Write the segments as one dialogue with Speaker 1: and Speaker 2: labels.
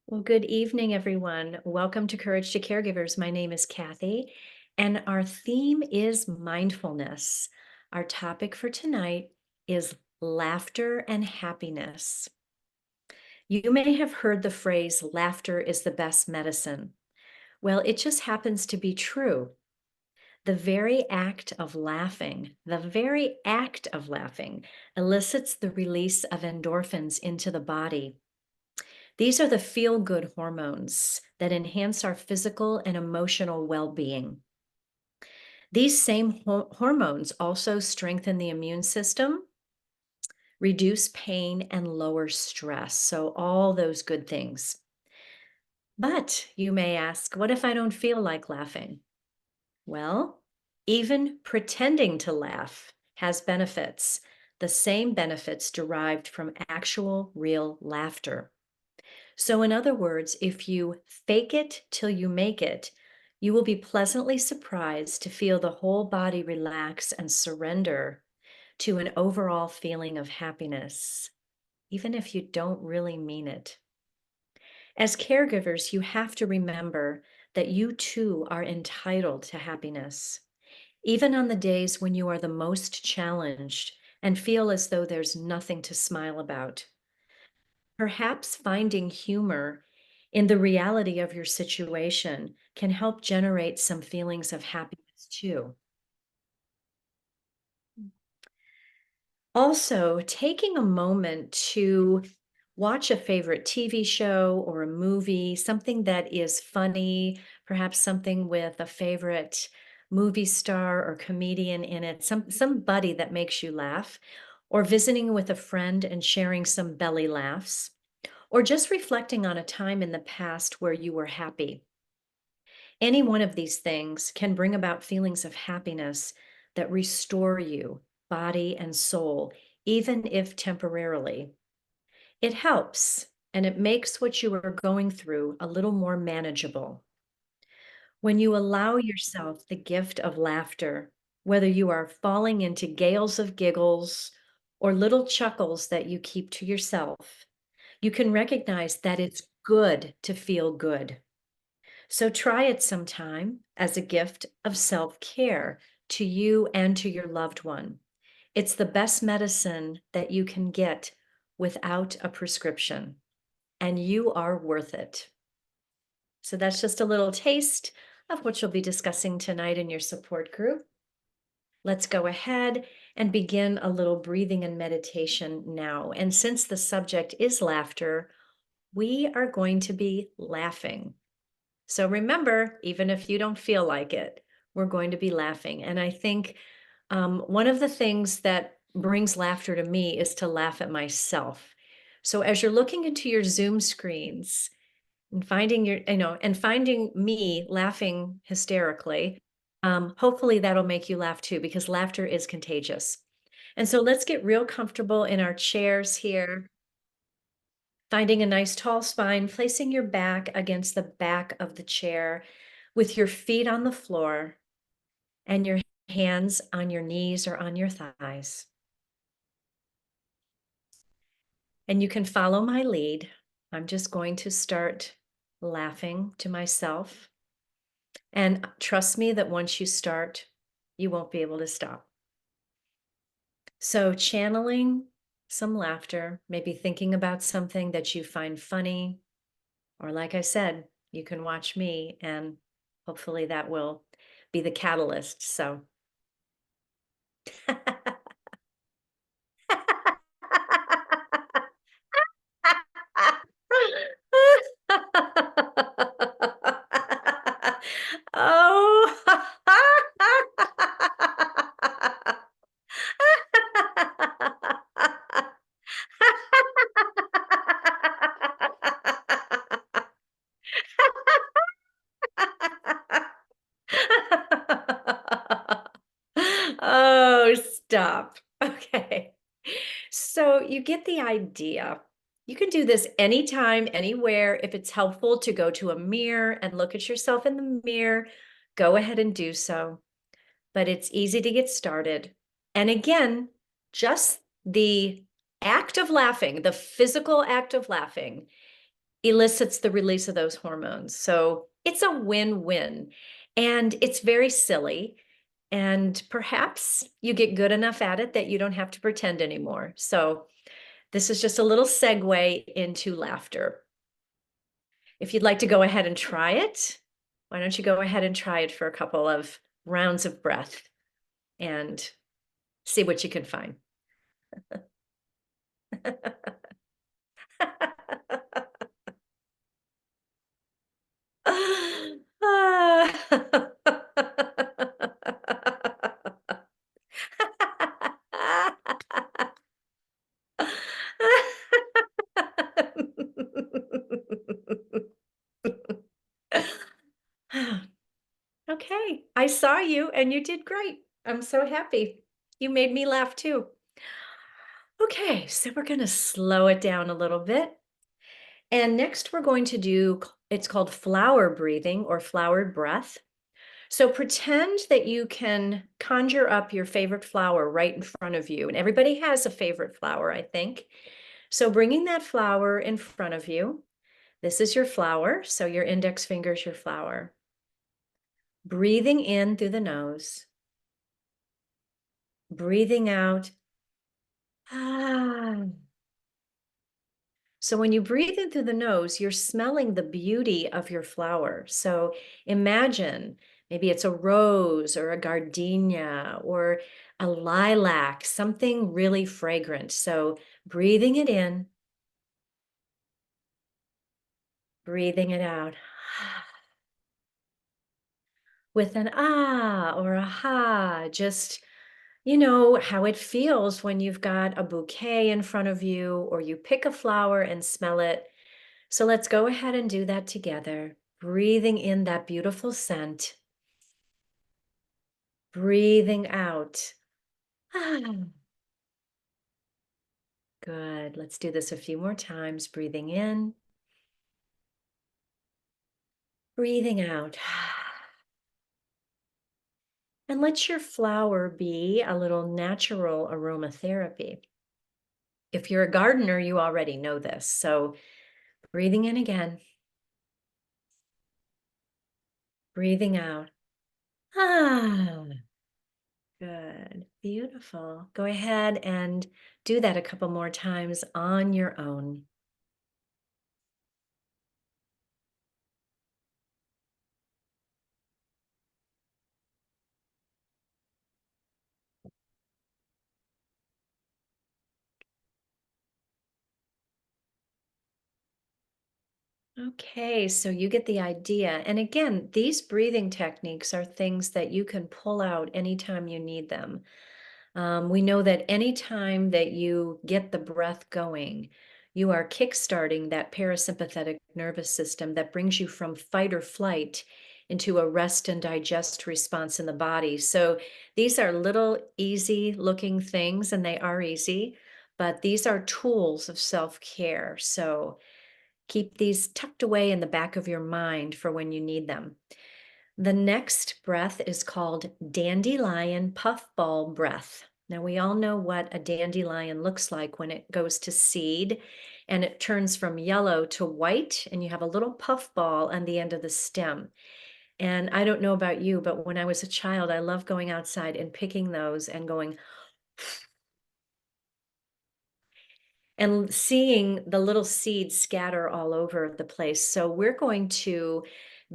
Speaker 1: Well, good evening, everyone. Welcome to Courage to Caregivers. My name is Cathy, and our theme is mindfulness. Our topic for tonight is laughter and happiness. You may have heard the phrase, laughter is the best medicine. Well, it just happens to be true. The very act of laughing elicits the release of endorphins into the body. These are the feel-good hormones that enhance our physical and emotional well-being. These same hormones also strengthen the immune system, reduce pain, and lower stress. So all those good things. But you may ask, what if I don't feel like laughing? Well, even pretending to laugh has benefits, the same benefits derived from actual real laughter. So in other words, if you fake it till you make it, you will be pleasantly surprised to feel the whole body relax and surrender to an overall feeling of happiness, even if you don't really mean it. As caregivers, you have to remember that you too are entitled to happiness, even on the days when you are the most challenged and feel as though there's nothing to smile about. Perhaps finding humor in the reality of your situation can help generate some feelings of happiness too. Also, taking a moment to watch a favorite TV show or a movie, something that is funny, perhaps something with a favorite movie star or comedian in it, somebody that makes you laugh, or visiting with a friend and sharing some belly laughs, or just reflecting on a time in the past where you were happy. Any one of these things can bring about feelings of happiness that restore you, body and soul, even if temporarily. It helps, and it makes what you are going through a little more manageable. When you allow yourself the gift of laughter, whether you are falling into gales of giggles or little chuckles that you keep to yourself, you can recognize that it's good to feel good. So try it sometime as a gift of self-care to you and to your loved one. It's the best medicine that you can get without a prescription, and you are worth it. So that's just a little taste of what you'll be discussing tonight in your support group. Let's go ahead and begin a little breathing and meditation now. And since the subject is laughter, we are going to be laughing. So remember, even if you don't feel like it, we're going to be laughing. And I think one of the things that brings laughter to me is to laugh at myself. So as you're looking into your Zoom screens and finding me laughing hysterically, hopefully that'll make you laugh too, because laughter is contagious. And so let's get real comfortable in our chairs here. Finding a nice tall spine, placing your back against the back of the chair with your feet on the floor and your hands on your knees or on your thighs. And you can follow my lead. I'm just going to start laughing to myself. And trust me that once you start, you won't be able to stop. So channeling some laughter, maybe thinking about something that you find funny, or like I said, you can watch me and hopefully that will be the catalyst. So oh. Oh, stop. Okay. So you get the idea. You can do this anytime, anywhere. If it's helpful to go to a mirror and look at yourself in the mirror, go ahead and do so. But it's easy to get started. And again, just the act of laughing, the physical act of laughing, elicits the release of those hormones. So it's a win-win. And it's very silly. And perhaps you get good enough at it that you don't have to pretend anymore. So this is just a little segue into laughter. If you'd like to go ahead and try it, why don't you go ahead and try it for a couple of rounds of breath and see what you can find. Okay, I saw you and you did great. I'm so happy. You made me laugh too. Okay, so we're going to slow it down a little bit. And next we're going to do, it's called flower breathing or flowered breath. So pretend that you can conjure up your favorite flower right in front of you. And everybody has a favorite flower, I think. So bringing that flower in front of you, this is your flower. So your index finger is your flower. Breathing in through the nose, breathing out. Ah. So when you breathe in through the nose, you're smelling the beauty of your flower. So imagine maybe it's a rose or a gardenia or a lilac, something really fragrant. So breathing it in, breathing it out with an ah or a ha, just you know how it feels when you've got a bouquet in front of you or you pick a flower and smell it. So let's go ahead and do that together. Breathing in that beautiful scent, breathing out. Ah, good. Let's do this a few more times. Breathing in, breathing out. And let your flower be a little natural aromatherapy. If you're a gardener, you already know this. So breathing in again, breathing out. Ah, good. Beautiful. Go ahead and do that a couple more times on your own. Okay, so you get the idea. And again, these breathing techniques are things that you can pull out anytime you need them. We know that anytime that you get the breath going, you are kickstarting that parasympathetic nervous system that brings you from fight or flight into a rest and digest response in the body. So these are little easy looking things, and they are easy, but these are tools of self care. So keep these tucked away in the back of your mind for when you need them. The next breath is called dandelion puffball breath. Now, we all know what a dandelion looks like when it goes to seed and it turns from yellow to white, and you have a little puffball on the end of the stem. And I don't know about you, but when I was a child, I loved going outside and picking those and going and seeing the little seeds scatter all over the place. So we're going to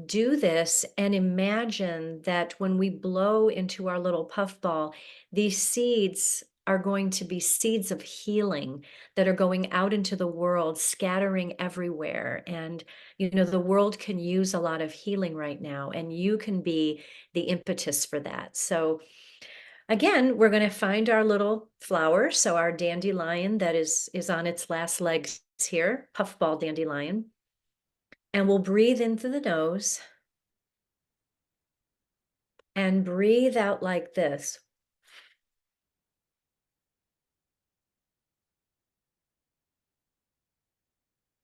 Speaker 1: do this and imagine that when we blow into our little puffball, these seeds are going to be seeds of healing that are going out into the world, scattering everywhere. And, you know, the world can use a lot of healing right now, and you can be the impetus for that. So, again, we're going to find our little flower. So, our dandelion that is on its last legs here, puffball dandelion. And we'll breathe in through the nose and breathe out like this.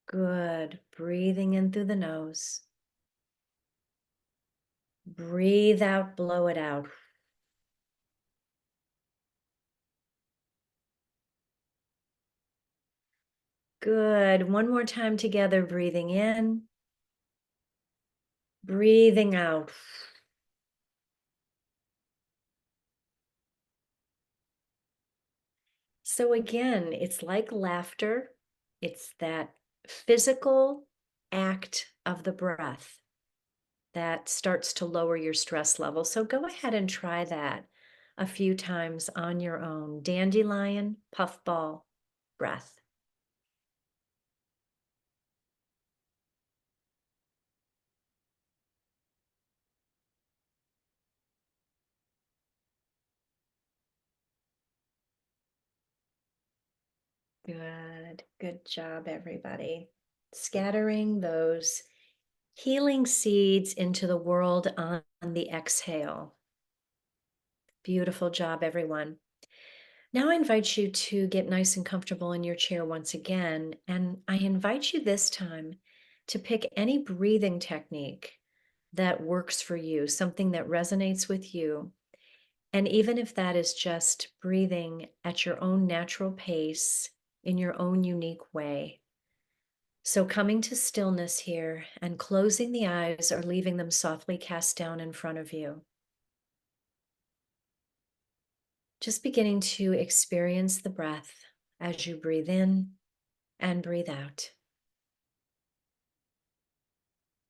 Speaker 1: Good. Breathing in through the nose. Breathe out, blow it out. Good. One more time together, breathing in, breathing out. So again, it's like laughter. It's that physical act of the breath that starts to lower your stress level. So go ahead and try that a few times on your own. Dandelion, puffball, breath. Good. Good job, everybody. Scattering those healing seeds into the world on the exhale. Beautiful job, everyone. Now I invite you to get nice and comfortable in your chair once again. And I invite you this time to pick any breathing technique that works for you, something that resonates with you. And even if that is just breathing at your own natural pace in your own unique way. So coming to stillness here and closing the eyes or leaving them softly cast down in front of you. Just beginning to experience the breath as you breathe in and breathe out.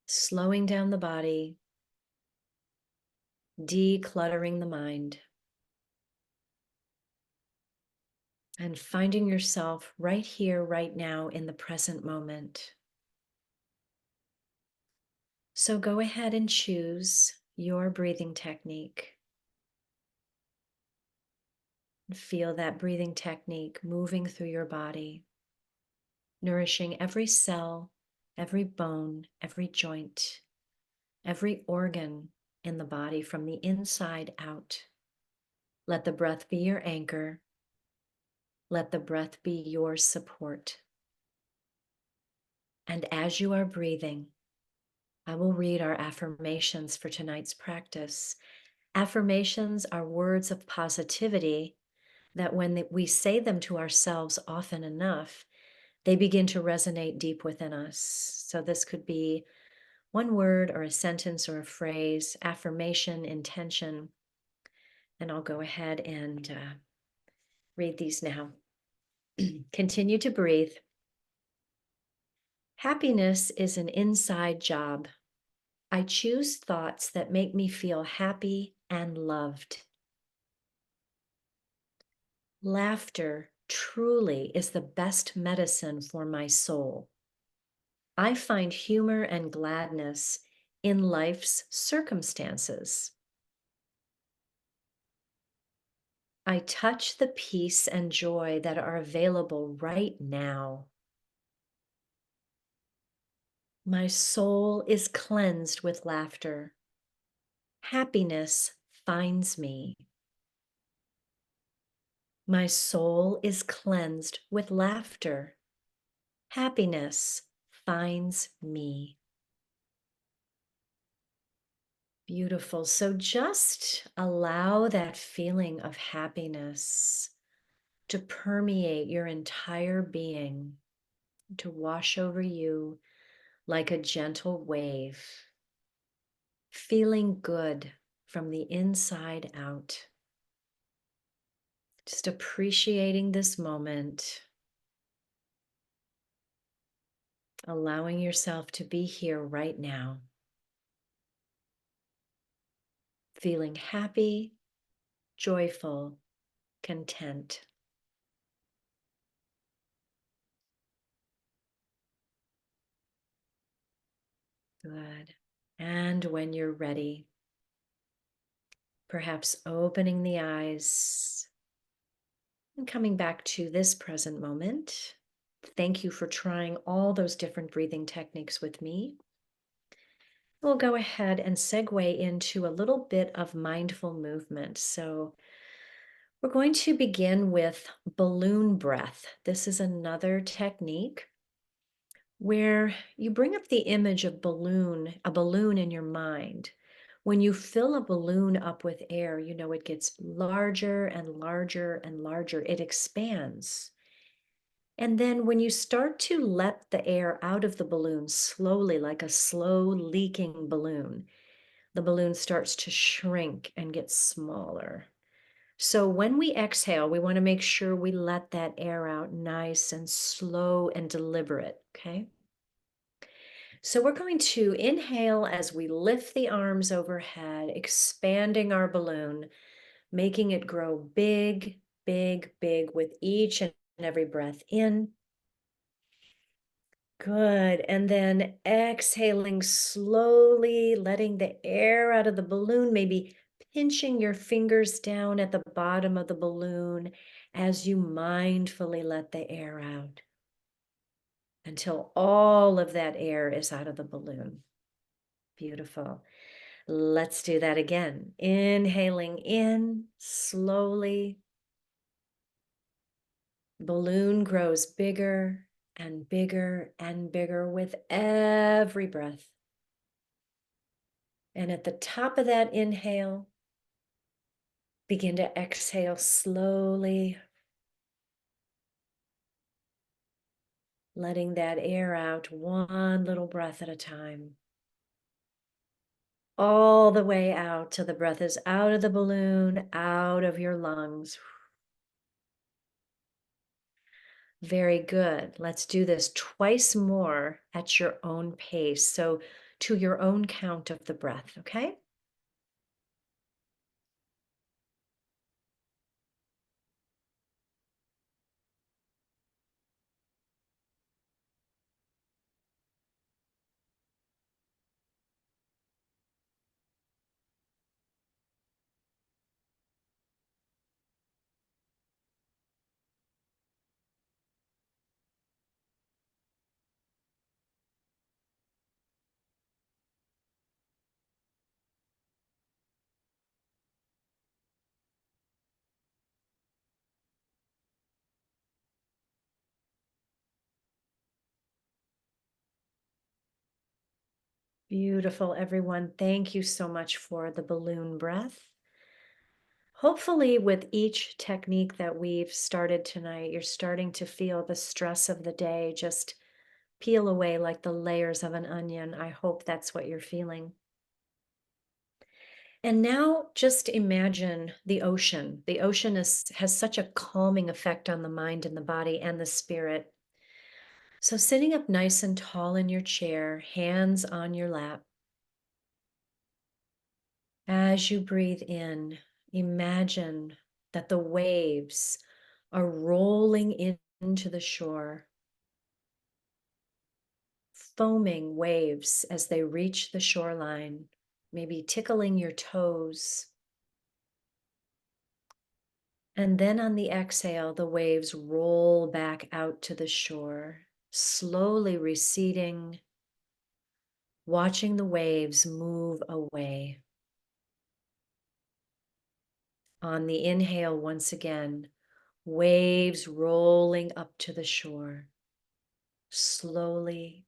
Speaker 1: Slowing down the body, decluttering the mind, and finding yourself right here, right now in the present moment. So go ahead and choose your breathing technique. Feel that breathing technique moving through your body, nourishing every cell, every bone, every joint, every organ in the body from the inside out. Let the breath be your anchor. Let the breath be your support. And as you are breathing, I will read our affirmations for tonight's practice. Affirmations are words of positivity that when we say them to ourselves often enough, they begin to resonate deep within us. So this could be one word or a sentence or a phrase, affirmation, intention. And I'll go ahead and read these now. Continue to breathe. Happiness is an inside job. I choose thoughts that make me feel happy and loved. Laughter truly is the best medicine for my soul. I find humor and gladness in life's circumstances. I touch the peace and joy that are available right now. My soul is cleansed with laughter. Happiness finds me. My soul is cleansed with laughter. Happiness finds me. Beautiful. So just allow that feeling of happiness to permeate your entire being, to wash over you like a gentle wave, feeling good from the inside out. Just appreciating this moment, allowing yourself to be here right now, feeling happy, joyful, content. Good. And when you're ready, perhaps opening the eyes and coming back to this present moment. Thank you for trying all those different breathing techniques with me. We'll go ahead and segue into a little bit of mindful movement. So we're going to begin with balloon breath. This is another technique where you bring up the image of a balloon in your mind. When you fill a balloon up with air, you know it gets larger and larger and larger. It expands. And then when you start to let the air out of the balloon slowly, like a slow leaking balloon, the balloon starts to shrink and get smaller. So when we exhale, we want to make sure we let that air out nice and slow and deliberate, okay? So we're going to inhale as we lift the arms overhead, expanding our balloon, making it grow big, big, big with each and every breath in. Good. And then exhaling slowly, letting the air out of the balloon, maybe pinching your fingers down at the bottom of the balloon as you mindfully let the air out until all of that air is out of the balloon. Beautiful. Let's do that again. Inhaling in slowly. Balloon grows bigger and bigger and bigger with every breath. And at the top of that inhale, begin to exhale slowly, letting that air out one little breath at a time. All the way out till the breath is out of the balloon, out of your lungs. Very good. Let's do this twice more at your own pace. So to your own count of the breath, okay? Beautiful, everyone. Thank you so much for the balloon breath. Hopefully, with each technique that we've started tonight, you're starting to feel the stress of the day just peel away like the layers of an onion. I hope that's what you're feeling. And now just imagine the ocean. The ocean has such a calming effect on the mind and the body and the spirit. So, sitting up nice and tall in your chair, hands on your lap, as you breathe in, imagine that the waves are rolling into the shore, foaming waves as they reach the shoreline, maybe tickling your toes. And then on the exhale, the waves roll back out to the shore, slowly receding, watching the waves move away. On the inhale, once again, waves rolling up to the shore, slowly.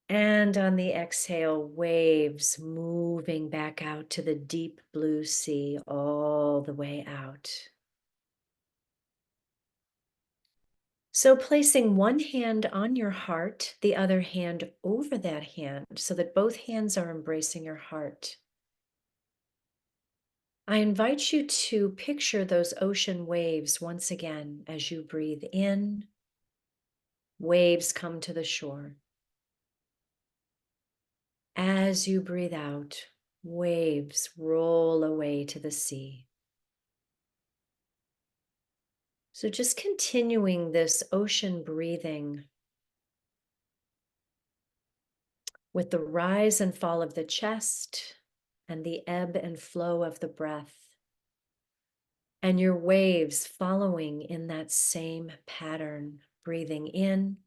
Speaker 1: And on the exhale, waves moving back out to the deep blue sea, all the way out. So placing one hand on your heart, the other hand over that hand, so that both hands are embracing your heart. I invite you to picture those ocean waves once again as you breathe in, waves come to the shore. As you breathe out, waves roll away to the sea. So just continuing this ocean breathing with the rise and fall of the chest and the ebb and flow of the breath, and your waves following in that same pattern, breathing in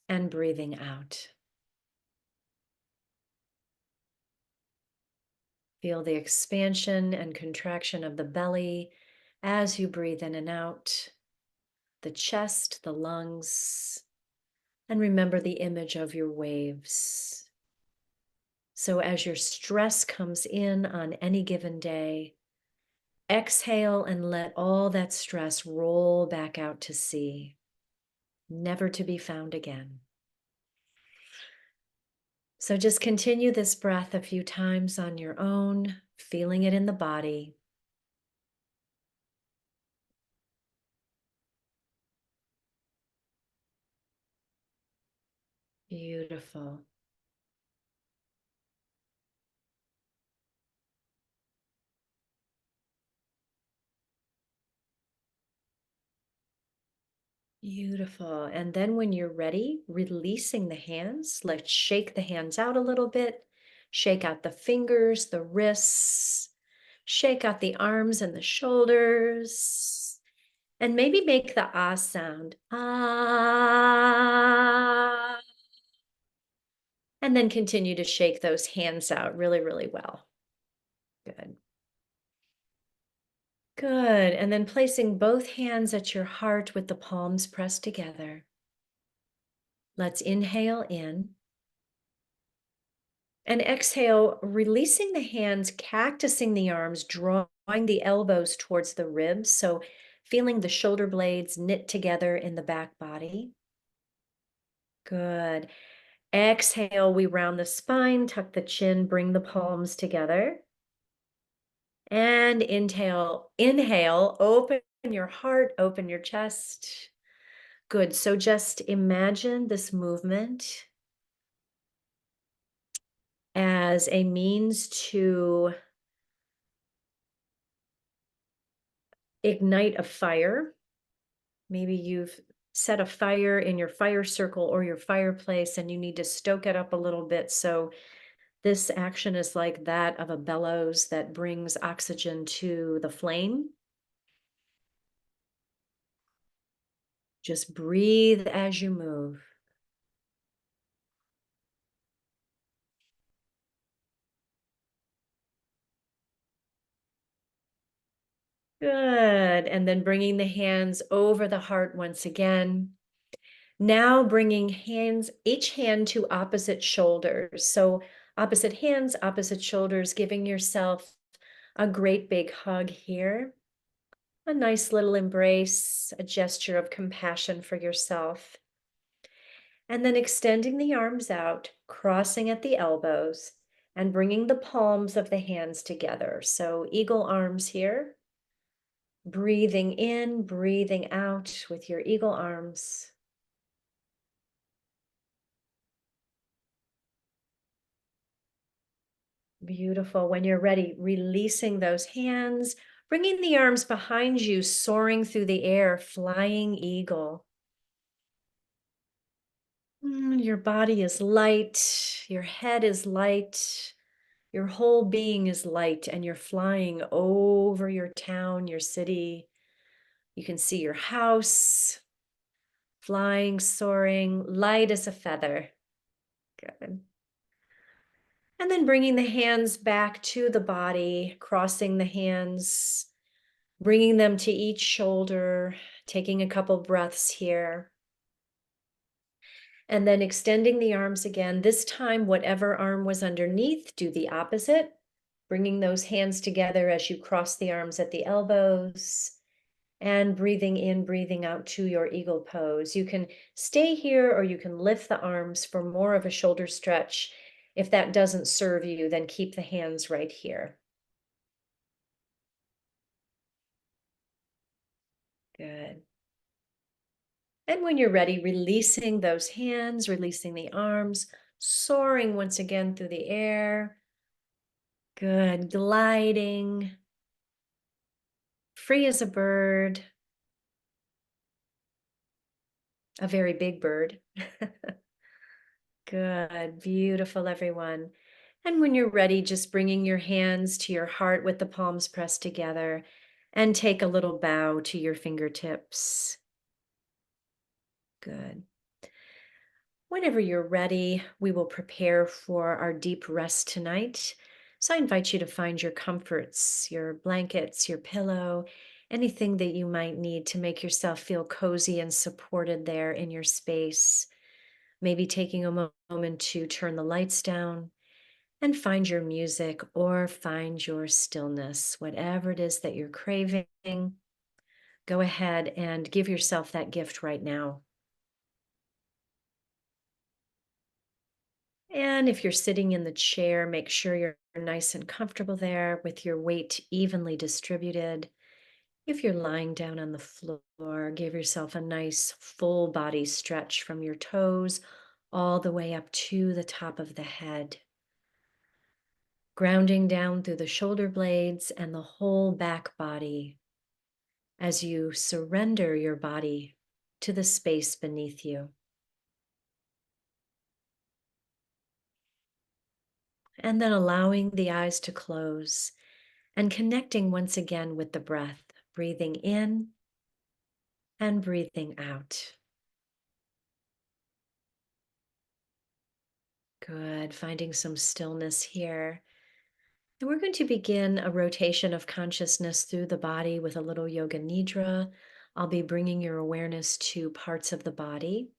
Speaker 1: and breathing out. Feel the expansion and contraction of the belly as you breathe in and out, the chest, the lungs, and remember the image of your waves. So as your stress comes in on any given day, Exhale and let all that stress roll back out to sea, never to be found again. So just continue this breath a few times on your own, feeling it in the body. Beautiful. Beautiful. And then when you're ready, releasing the hands, let's shake the hands out a little bit. Shake out the fingers, the wrists, shake out the arms and the shoulders. And maybe make the ah sound. Ah. And then continue to shake those hands out really, really well. Good. Good. And then placing both hands at your heart with the palms pressed together. Let's inhale in and exhale, releasing the hands, cactusing the arms, drawing the elbows towards the ribs. So feeling the shoulder blades knit together in the back body. Good. Exhale, we round the spine, tuck the chin, bring the palms together. And inhale, open your heart, open your chest. Good. So just imagine this movement as a means to ignite a fire. Maybe you've set a fire in your fire circle or your fireplace and you need to stoke it up a little bit. So this action is like that of a bellows that brings oxygen to the flame. Just breathe as you move. Good. And then bringing the hands over the heart once again. Now bringing each hand to opposite shoulders. So opposite hands, opposite shoulders, giving yourself a great big hug here. A nice little embrace, a gesture of compassion for yourself. And then extending the arms out, crossing at the elbows, and bringing the palms of the hands together. So eagle arms here. Breathing in, breathing out with your eagle arms. Beautiful. When you're ready, releasing those hands, bringing the arms behind you, soaring through the air, flying eagle. Your body is light, your head is light, your whole being is light, and you're flying over your town, your city. You can see your house, flying, soaring, light as a feather. Good. And then bringing the hands back to the body, crossing the hands, bringing them to each shoulder, taking a couple breaths here. And then extending the arms again. This time, whatever arm was underneath, do the opposite. Bringing those hands together as you cross the arms at the elbows. And breathing in, breathing out to your eagle pose. You can stay here or you can lift the arms for more of a shoulder stretch. If that doesn't serve you, then keep the hands right here. Good. And when you're ready, releasing those hands, releasing the arms, soaring once again through the air. Good. Gliding. Free as a bird. A very big bird. Good. Beautiful, everyone. And when you're ready, just bringing your hands to your heart with the palms pressed together and take a little bow to your fingertips. Good. Whenever you're ready, we will prepare for our deep rest tonight. So I invite you to find your comforts, your blankets, your pillow, anything that you might need to make yourself feel cozy and supported there in your space. Maybe taking a moment to turn the lights down and find your music or find your stillness, whatever it is that you're craving. Go ahead and give yourself that gift right now. And if you're sitting in the chair, make sure you're nice and comfortable there with your weight evenly distributed. If you're lying down on the floor, give yourself a nice full body stretch from your toes all the way up to the top of the head, grounding down through the shoulder blades and the whole back body as you surrender your body to the space beneath you. And then allowing the eyes to close and connecting once again with the breath, breathing in and breathing out. Good. Finding some stillness here. And we're going to begin a rotation of consciousness through the body with a little yoga nidra. I'll be bringing your awareness to parts of the body,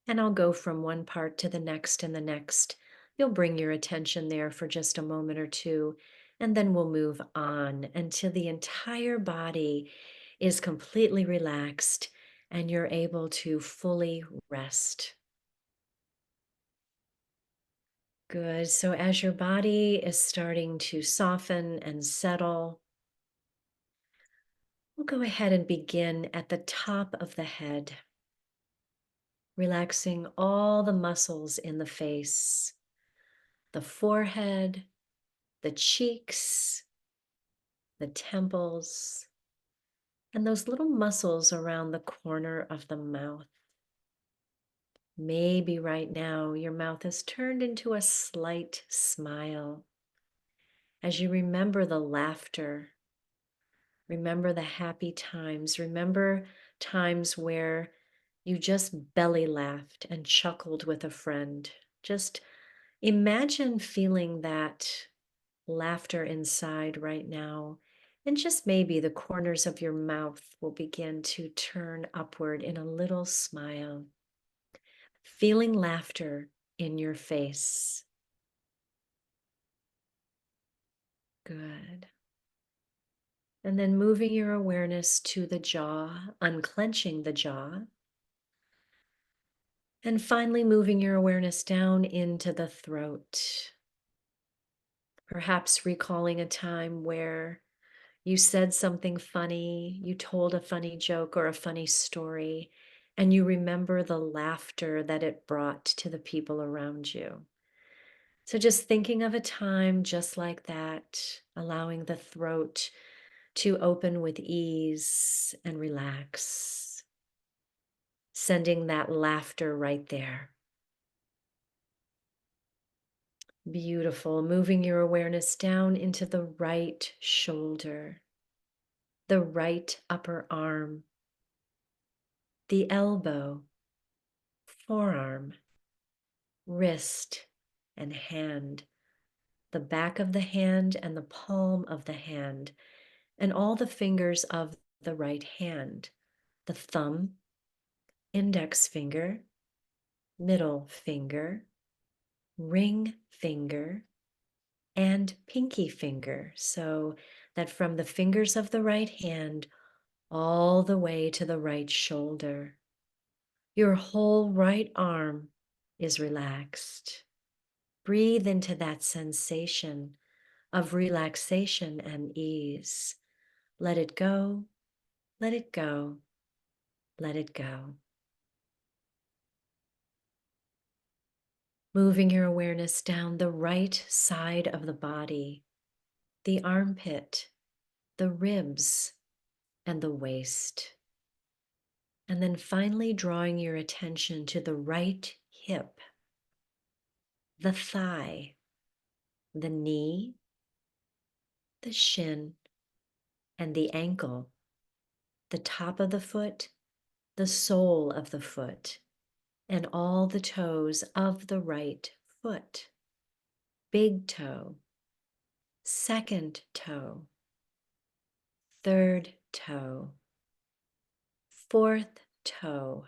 Speaker 1: and I'll go from one part to the next and the next. You'll bring your attention there for just a moment or two, and then we'll move on until the entire body is completely relaxed and you're able to fully rest. Good. So as your body is starting to soften and settle, we'll go ahead and begin at the top of the head, relaxing all the muscles in the face, the forehead, the cheeks, the temples, and those little muscles around the corner of the mouth. Maybe right now your mouth is turned into a slight smile as you remember the laughter. Remember the happy times. Remember times where you just belly laughed and chuckled with a friend. Just imagine feeling that laughter inside right now. And just maybe the corners of your mouth will begin to turn upward in a little smile. Feeling laughter in your face. Good. And then moving your awareness to the jaw, unclenching the jaw. And finally, moving your awareness down into the throat. Perhaps recalling a time where you said something funny, you told a funny joke or a funny story, and you remember the laughter that it brought to the people around you. So, just thinking of a time just like that, allowing the throat to open with ease and relax, sending that laughter right there. Beautiful. Moving your awareness down into the right shoulder, the right upper arm, the elbow, forearm, wrist, and hand, the back of the hand and the palm of the hand, and all the fingers of the right hand, the thumb, index finger, middle finger, ring finger, and pinky finger. So that from the fingers of the right hand all the way to the right shoulder, your whole right arm is relaxed. Breathe into that sensation of relaxation and ease. Let it go, let it go, let it go. Moving your awareness down the right side of the body, the armpit, the ribs, and the waist. And then finally drawing your attention to the right hip, the thigh, the knee, the shin, and the ankle, the top of the foot, the sole of the foot, and all the toes of the right foot. Big toe, second toe, third toe, fourth toe,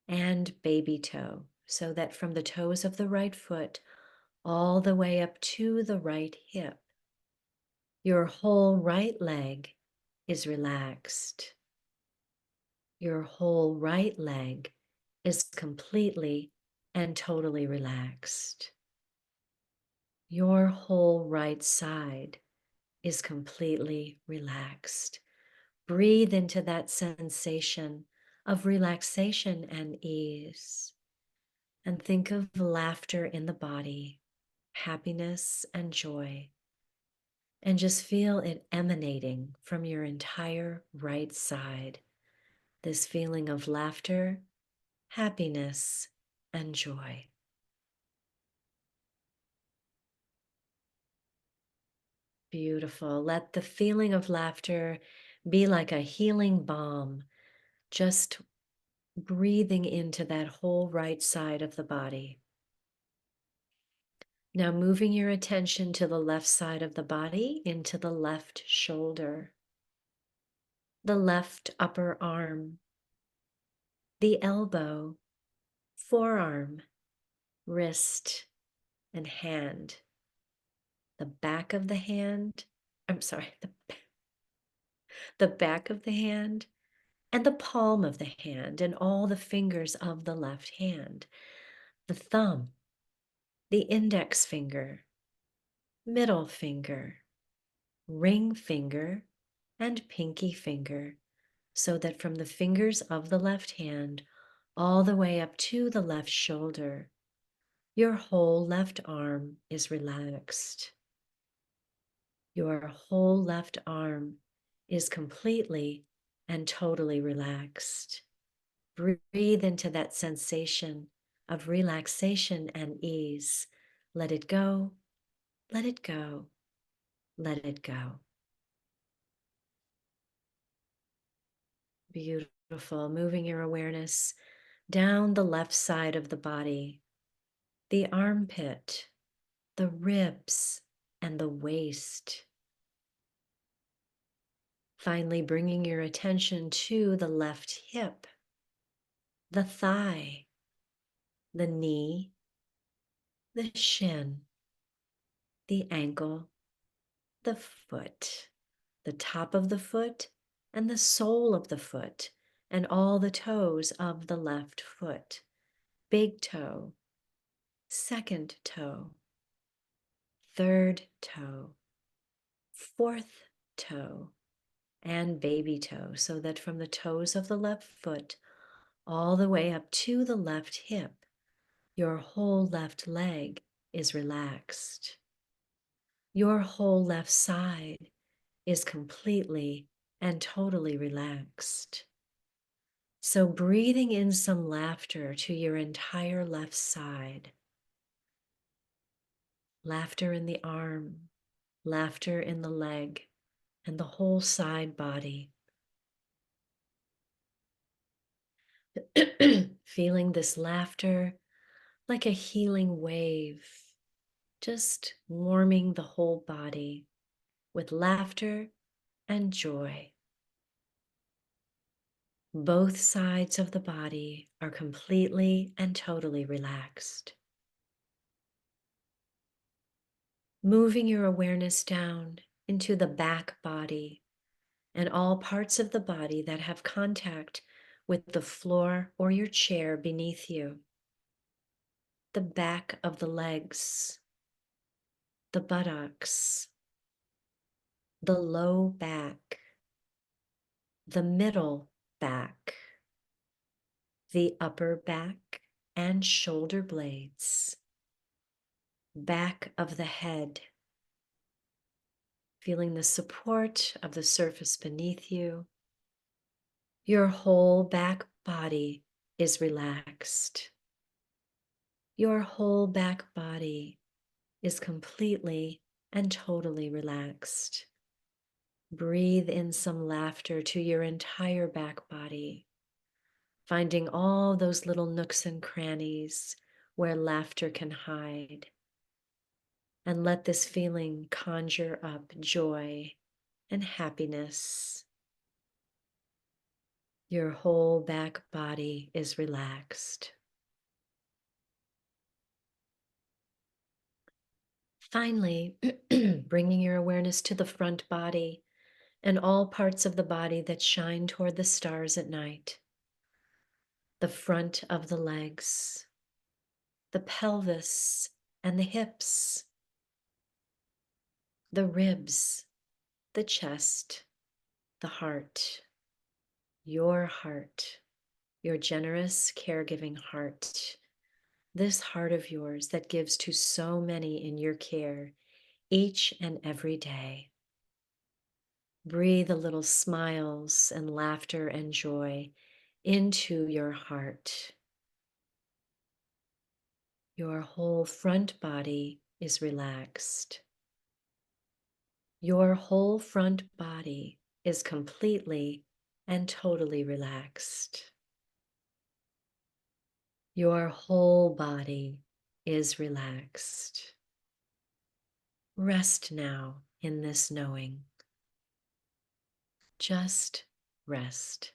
Speaker 1: and baby toe, so that from the toes of the right foot all the way up to the right hip. Your whole right leg is relaxed. Your whole right leg is completely and totally relaxed. Your whole right side is completely relaxed. Breathe into that sensation of relaxation and ease. And think of laughter in the body, happiness and joy. And just feel it emanating from your entire right side. This feeling of laughter, happiness, and joy. Beautiful. Let the feeling of laughter be like a healing balm, just breathing into that whole right side of the body. Now moving your attention to the left side of the body, into the left shoulder, the left upper arm, the elbow, forearm, wrist, and hand. The back of the hand, the back of the hand, and the palm of the hand, and all the fingers of the left hand, the thumb, the index finger, middle finger, ring finger, and pinky finger, so that from the fingers of the left hand all the way up to the left shoulder, your whole left arm is relaxed. Your whole left arm is completely and totally relaxed. Breathe into that sensation of relaxation and ease. Let it go, let it go, let it go. Beautiful. Moving your awareness down the left side of the body, the armpit, the ribs, and the waist. Finally, bringing your attention to the left hip, the thigh, the knee, the shin, the ankle, the foot, the top of the foot, and the sole of the foot, and all the toes of the left foot. Big toe, second toe, third toe, fourth toe, and baby toe, so that from the toes of the left foot all the way up to the left hip, your whole left leg is relaxed. Your whole left side is completely and totally relaxed. So breathing in some laughter to your entire left side. Laughter in the arm, laughter in the leg, and the whole side body. Feeling this laughter like a healing wave, just warming the whole body with laughter and joy. Both sides of the body are completely and totally relaxed. Moving your awareness down into the back body and all parts of the body that have contact with the floor or your chair beneath you. The back of the legs, the buttocks, the low back, the middle back, the upper back and shoulder blades, back of the head, feeling the support of the surface beneath you. Your whole back body is relaxed. Your whole back body is completely and totally relaxed. Breathe in some laughter to your entire back body, finding all those little nooks and crannies where laughter can hide. And let this feeling conjure up joy and happiness. Your whole back body is relaxed. Finally, bringing your awareness to the front body and all parts of the body that shine toward the stars at night. The front of the legs, the pelvis and the hips, the ribs, the chest, the heart, your generous, caregiving heart, this heart of yours that gives to so many in your care each and every day. Breathe a little smiles and laughter and joy into your heart. Your whole front body is relaxed. Your whole front body is completely and totally relaxed. Your whole body is relaxed. Rest now in this knowing. Just rest.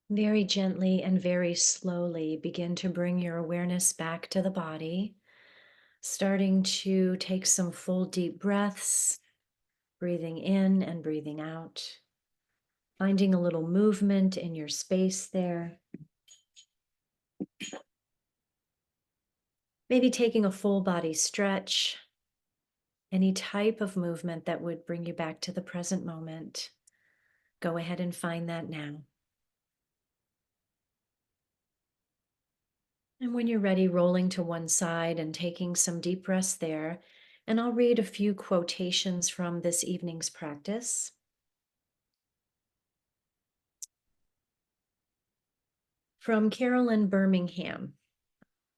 Speaker 1: Very gently and very slowly begin to bring your awareness back to the body, starting to take some full deep breaths, breathing in and breathing out, finding a little movement in your space there. Maybe taking a full body stretch, any type of movement that would bring you back to the present moment. Go ahead and find that now. And when you're ready, rolling to one side and taking some deep breaths there. And I'll read a few quotations from this evening's practice. From Carolyn Birmingham.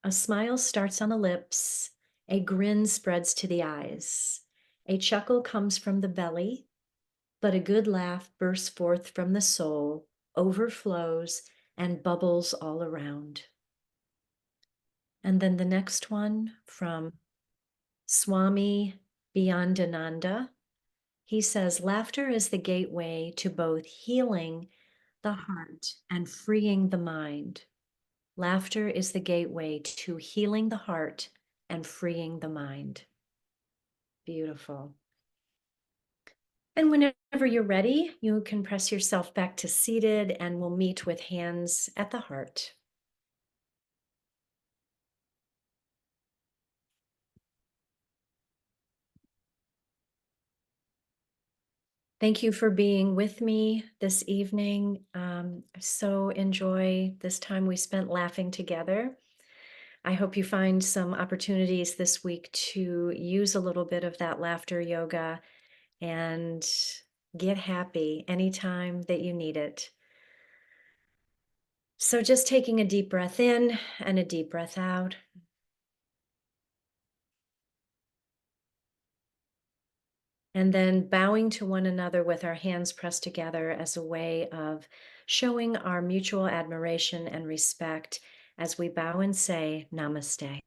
Speaker 1: A smile starts on the lips, a grin spreads to the eyes, a chuckle comes from the belly, but a good laugh bursts forth from the soul, overflows, and bubbles all around. And then the next one from Swami Beyondananda. He says, laughter is the gateway to both healing the heart and freeing the mind. Laughter is the gateway to healing the heart and freeing the mind. Beautiful. And whenever you're ready, you can press yourself back to seated and we'll meet with hands at the heart. Thank you for being with me this evening. I so enjoy this time we spent laughing together. I hope you find some opportunities this week to use a little bit of that laughter yoga and get happy anytime that you need it. So just taking a deep breath in and a deep breath out. And then bowing to one another with our hands pressed together as a way of showing our mutual admiration and respect as we bow and say namaste.